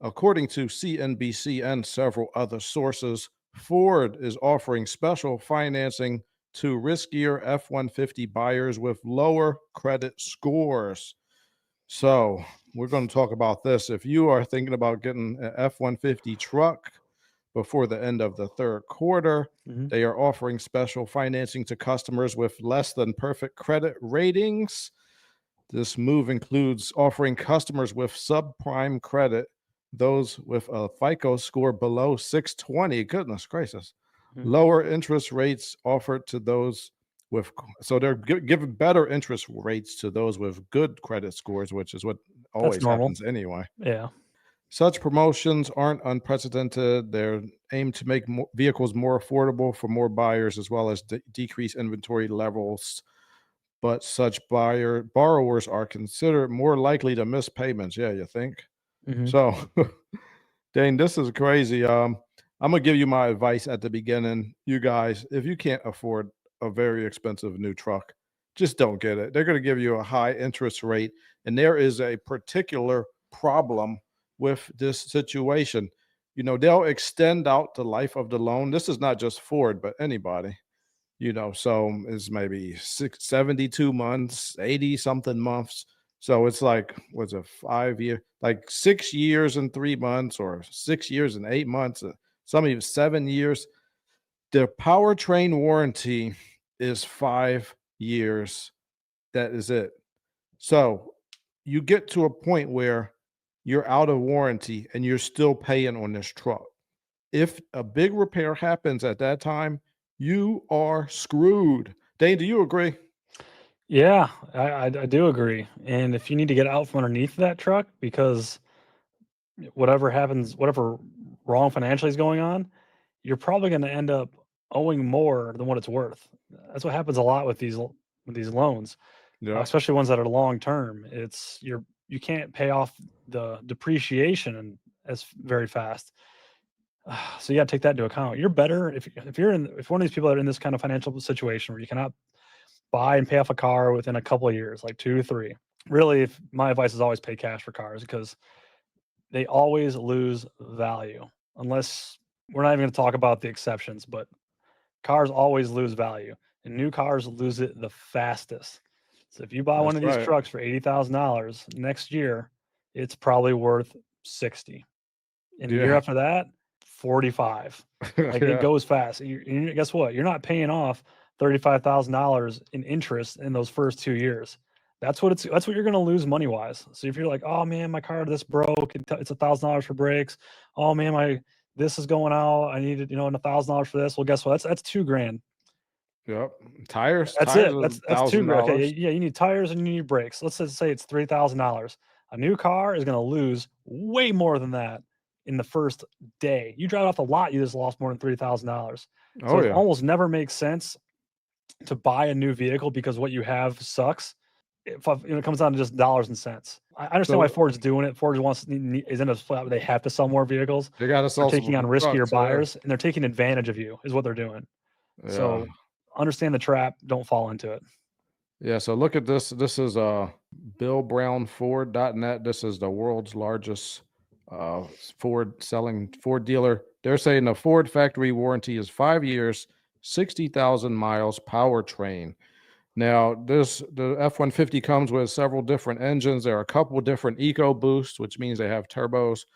According to CNBC and several other sources, Ford is offering special financing to riskier F-150 buyers with lower credit scores. So, we're going to talk about this. If you are thinking about getting an F-150 truck before the end of the third quarter, Mhm. they are offering special financing to customers with less than perfect credit ratings. This move includes offering customers with subprime credit, those with a FICO score below 620, goodness gracious, Mhm. lower interest rates offered to those with, so they're giving better interest rates to those with good credit scores, which is what That's always normal. happens anyway. Yeah. Such promotions aren't unprecedented. They're aimed to make vehicles more affordable for more buyers, as well as decrease inventory levels. But such borrowers are considered more likely to miss payments. Yeah, you think? Mhm. So, Dane, this is crazy. I'm gonna give you my advice at the beginning. You guys, if you can't afford a very expensive new truck, just don't get it. They're gonna give you a high interest rate, and there is a particular problem with this situation. They'll extend out the life of the loan. This is not just Ford, but anybody. So it's maybe 72 months, 80 something months. So it's like, what's a 5 year, like 6 years and 3 months, or 6 years and 8 months, some even 7 years. The powertrain warranty is 5 years. That is it. So you get to a point where you're out of warranty and you're still paying on this truck. If a big repair happens at that time, you are screwed. Dane, do you agree? Yeah, I do agree. And if you need to get out from underneath that truck because whatever happens, whatever wrong financially is going on, you're probably going to end up owing more than what it's worth. That's what happens a lot with these loans, Yep. especially ones that are long term. You can't pay off the depreciation as very fast. So you got to take that into account. You're better if one of these people are in this kind of financial situation where you cannot buy and pay off a car within a couple of years, like 2 to 3. Really, if my advice is always pay cash for cars because they always lose value unless we're not even going to talk about the exceptions, but cars always lose value and new cars lose it the fastest. So if you buy one That's of these right. trucks for $80,000 next year, it's probably worth 60. And the year Yeah. after that, 45. Like it Yeah. goes fast. And guess what? You're not paying off $35,000 in interest in those first 2 years. That's what you're going to lose money wise. So if you're like, oh man, my car this broke, it's $1,000 for brakes. Oh man, my this is going out. I needed $1,000 for this. Well, guess what? That's 2 grand. Yep. Tires, That's tires it. is That's 2 grand. Okay, $1,000. yeah, you need tires and you need brakes. Let's just say it's $3,000. A new car is going to lose way more than that in the first day. You drive off the lot, you just lost more than $3,000. So Oh it yeah. almost never makes sense to buy a new vehicle because what you have sucks. It comes down to just dollars and cents. I understand why So Ford's doing it. Ford is in a spot where they have to sell more vehicles. they got to They're sell taking on some riskier trucks. Yeah. buyers and they're taking advantage of you. Is what they're doing. Yeah. So understand the trap. Don't fall into it. Yeah. So look at this. This is BillBrownFord.net. This is the world's largest Ford dealer. They're saying the Ford factory warranty is 5 years, 60,000 miles powertrain. Now, the F-150 comes with several different engines. There are a couple different EcoBoosts, which means they have turbos.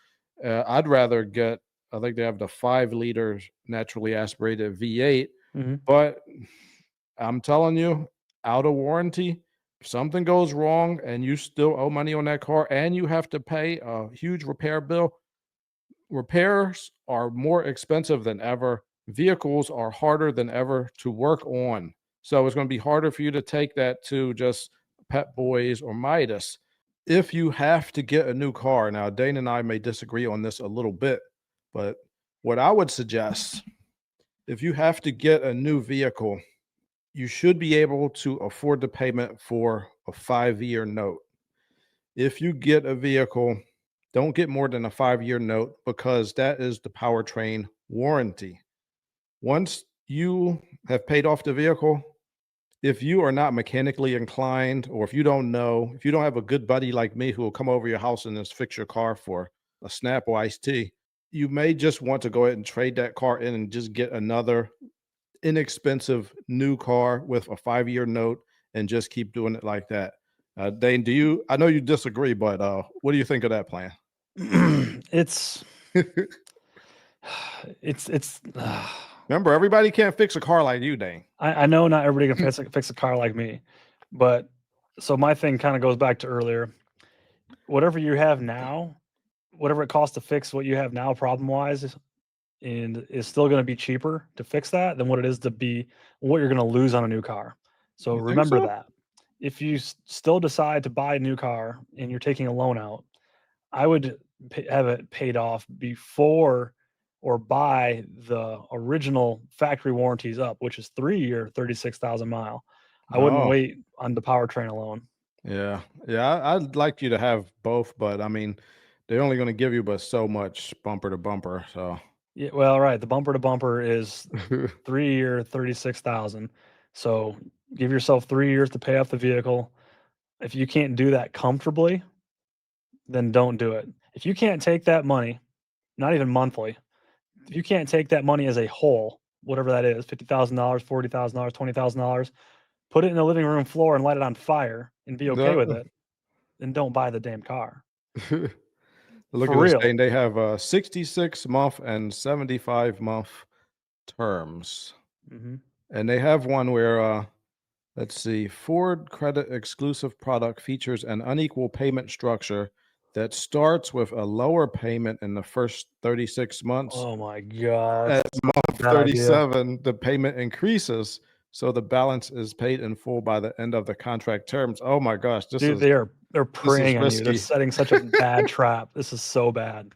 I'd rather get, I think they have the 5-liter naturally aspirated V8, Mhm. but I'm telling you, out of warranty, if something goes wrong and you still owe money on that car and you have to pay a huge repair bill, repairs are more expensive than ever. Vehicles are harder than ever to work on. So it's going to be harder for you to take that to just Pep Boys or Midas. If you have to get a new car, now Dane and I may disagree on this a little bit, but what I would suggest, if you have to get a new vehicle, you should be able to afford the payment for a 5-year note. If you get a vehicle, don't get more than a 5-year note because that is the powertrain warranty. Once you have paid off the vehicle, if you are not mechanically inclined, or if you don't know, if you don't have a good buddy like me who will come over your house and just fix your car for a Snapple iced tea, you may just want to go ahead and trade that car in and just get another inexpensive new car with a 5-year note and just keep doing it like that. Dane, I know you disagree, but what do you think of that plan? It's it's Remember, everybody can't fix a car like you, Dane. I know not everybody can fix a car like me, but so my thing kind of goes back to earlier. Whatever you have now, whatever it costs to fix what you have now, problem wise, and is still going to be cheaper to fix that than what it is to be what you're going to lose on a new car. So You think remember so? that. If you still decide to buy a new car and you're taking a loan out, I would have it paid off before or buy the original factory warranties up, which is 3-year, 36,000 mile. I wouldn't Oh, wait on the powertrain alone. yeah. Yeah, I'd like you to have both, but I mean, they're only going to give you but so much bumper to bumper. So, Yeah, well, right. The bumper to bumper is 3-year, 36,000. So give yourself 3 years to pay off the vehicle. If you can't do that comfortably, then don't do it. If you can't take that money, not even monthly, if you can't take that money as a whole, whatever that is, $50,000, $40,000, $20,000, put it in the living room floor and light it on fire and be okay with the, it, then don't buy the damn car. look For at this, real. Dane. They have 66-month and 75-month terms. Mhm. And they have one where, let's see, Ford Credit exclusive product features an unequal payment structure that starts with a lower payment in the first 36 months. Oh my god, At that's such a month bad idea. 37, the payment increases, so the balance is paid in full by the end of the contract terms. Oh my gosh, Dude, they're this is preying on you. They're risky. setting such a bad trap. This is so bad.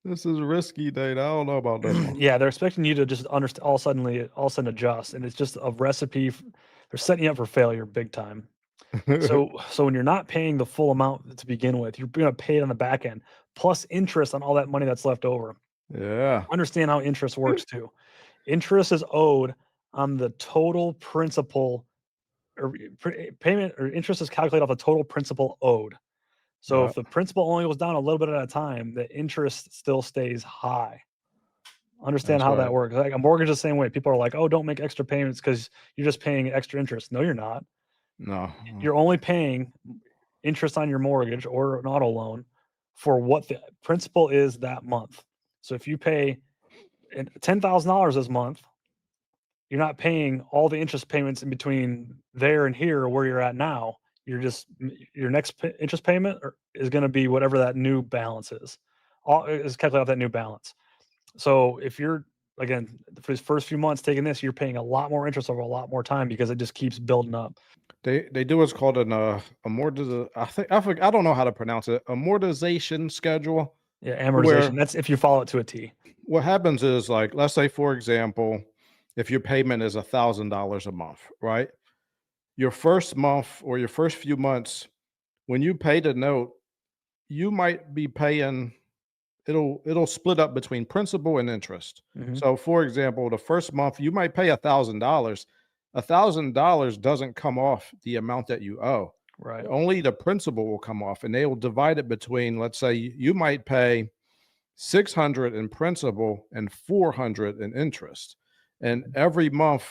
This is risky, Dane. I don't know about this one. Yeah, they're expecting you to just understand all of a sudden adjust, and it's just a recipe. They're setting you up for failure big time. So when you're not paying the full amount to begin with, you're gonna pay it on the back end, plus interest on all that money that's left over. Yeah. Understand how interest works too. Interest is owed on the total principal or payment or interest is calculated off the total principal owed. So Yeah. if the principal only goes down a little bit at a time, the interest still stays high. Understand That's how that right. works. Like a mortgage is the same way. People are like, "Oh, don't make extra payments because you're just paying extra interest." No, you're not. No. You're only paying interest on your mortgage or an auto loan for what the principal is that month. So if you pay $10,000 this month, you're not paying all the interest payments in between there and here where you're at now. You're just your next interest payment is going to be whatever that new balance is. All is calculated off that new balance. So if you're again for these first few months taking this, you're paying a lot more interest over a lot more time because it just keeps building up. They do what's called an I don't know how to pronounce it, amortization schedule, Yeah, where amortization. That's if you follow it to a T. what happens is, like, let's say, for example, if your payment is $1,000 a month, right? Your first month or your first few months, when you pay the note, you might be paying it'll split up between principal and interest. Hmm. So, for example, the first month you might pay $1,000. $1,000 doesn't come off the amount that you owe. Right. Only the principal will come off, and they will divide it between. Let's say you might pay 600 in principal and 400 in interest, and every month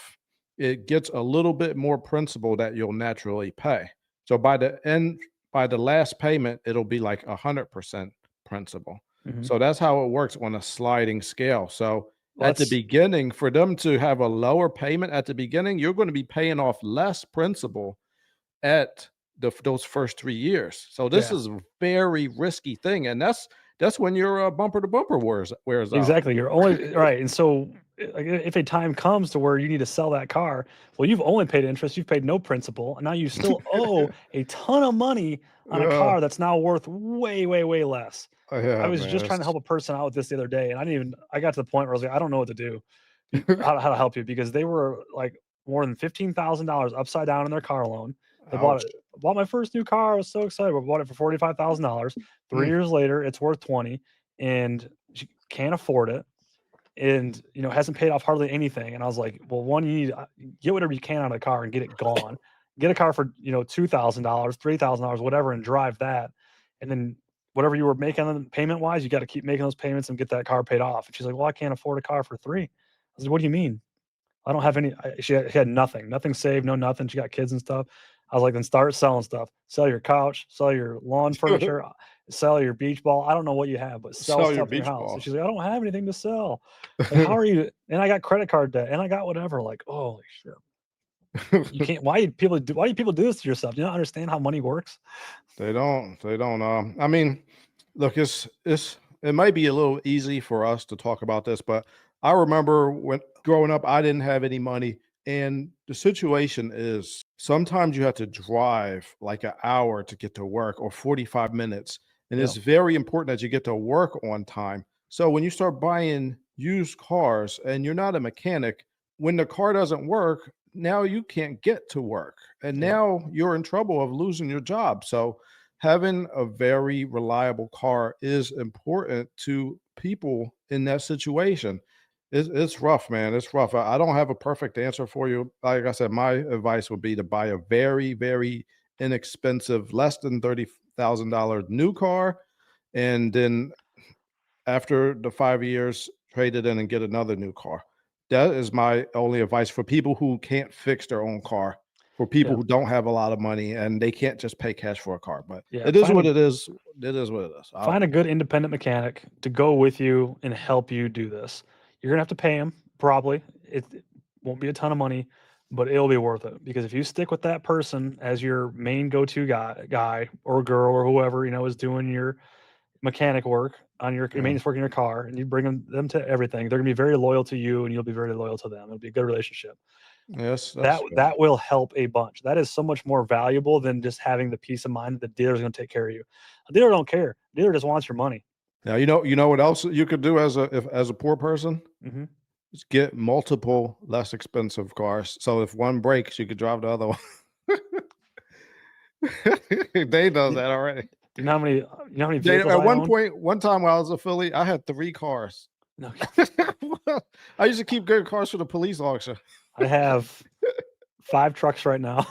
it gets a little bit more principal that you'll naturally pay. So by the last payment, it'll be like 100% principal. Hmm. So that's how it works on a sliding scale. So Well, at the that's beginning, for them to have a lower payment at the beginning, you're going to be paying off less principal at those first 3 years. So this yeah, is a very risky thing, and that's when your bumper to bumper wears out. exactly. You're only right. And so, like, if a time comes to where you need to sell that car, well, you've only paid interest, you've paid no principal, and now you still owe a ton of money on a Yeah, car that's now worth way, way, way less. I yeah, was man. just trying to help a person out with this the other day, and I got to the point where I was like, I don't know what to do, how to help you because they were like more than $15,000 upside down in their car loan. They Ouch. bought my first new car. I was so excited. We bought it for $45,000. 3 years later, it's worth 20, and she can't afford it, and hasn't paid off hardly anything. And I was like, well, one, you need to get whatever you can out of the car and get it gone. Get a car for $2,000, $3,000, whatever, and drive that, and then whatever you were making on payment wise, you got to keep making those payments and get that car paid off. And she's like, well, I can't afford a car for 3. I was like, what do you mean? I don't have any. She had nothing saved, no nothing. She got kids and stuff. I was like, then start selling stuff. Sell your couch, sell your lawn furniture, sell your beach ball. I don't know what you have, but sell Sell your stuff in your beach house. And balls. she's like, I don't have anything to sell. Like, how are you? And I got credit card debt, and I got whatever. Like, holy shit. You can't. Why do people do this to yourself? Do you not understand how money works? They don't. They don't. I mean, look, it might be a little easy for us to talk about this, but I remember when growing up, I didn't have any money, and the situation is sometimes you have to drive like an hour to get to work or 45 minutes, and Yep. it's very important that you get to work on time. So when you start buying used cars and you're not a mechanic, when the car doesn't work, now you can't get to work, and Yep. now you're in trouble of losing your job. So having a very reliable car is important to people in that situation. It's rough, man. It's rough. I don't have a perfect answer for you. Like I said, my advice would be to buy a very, very inexpensive, less than $30,000 new car, and then after the 5 years, trade it in and get another new car. That is my only advice for people who can't fix their own car, for people Yeah. who don't have a lot of money and they can't just pay cash for a car. But Yeah. it is what it is. It is what it is. Find a good independent mechanic to go with you and help you do this. You're gonna have to pay him probably. It won't be a ton of money, but it'll be worth it because if you stick with that person as your main go-to guy or girl or whoever is doing your mechanic work on your Yeah. maintenance work in your car, and you bring them to everything, they're gonna be very loyal to you, and you'll be very loyal to them. It'll be a good relationship. Yes, That that's good. that will help a bunch. That is so much more valuable than just having the peace of mind that the dealer's gonna take care of you. A dealer don't care. Dealer just wants your money. Now you know what else you could do as a poor person? Mhm. Is get multiple less expensive cars. So if one breaks, you could drive the other one. They does You that already. you know how many They vehicles at I one own? point, one time when I was a Philly, I had 3 cars. No, I used to keep good cars for the police auction. I have 5 trucks right now.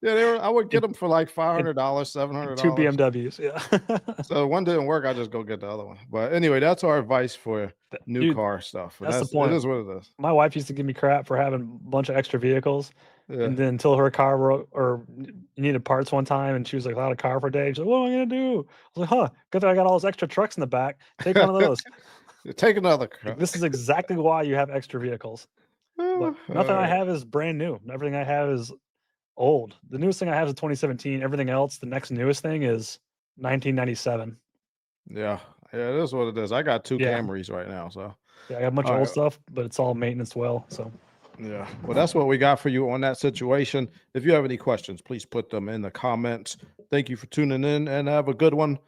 Yeah, I would get And them for like and $500, and 2 $700. BMWs, yeah. So one didn't work, I just go get the other one. But anyway, that's our advice for new Dude, car stuff. And that's the it point. is what it is. My wife used to give me crap for having a bunch of extra vehicles, Yeah. and then until her car broke or needed parts one time, and she was like, "Without a car for a day." She's like, "What am I gonna do?" I was like, "Huh, good thing I got all those extra trucks in the back. Take one of those." Take another Like, car. this is exactly why you have extra vehicles. But All nothing I right. have is brand new. Everything I have is old. The newest thing I have is a 2017. Everything else, the next newest thing is 1997. Yeah. Yeah, it is what it is. I got 2 Yeah. Camrys right now. So Yeah, I got a bunch of all old right. stuff, but it's all maintenance well, so Yeah. Well, that's what we got for you on that situation. If you have any questions, please put them in the comments. Thank you for tuning in and have a good one.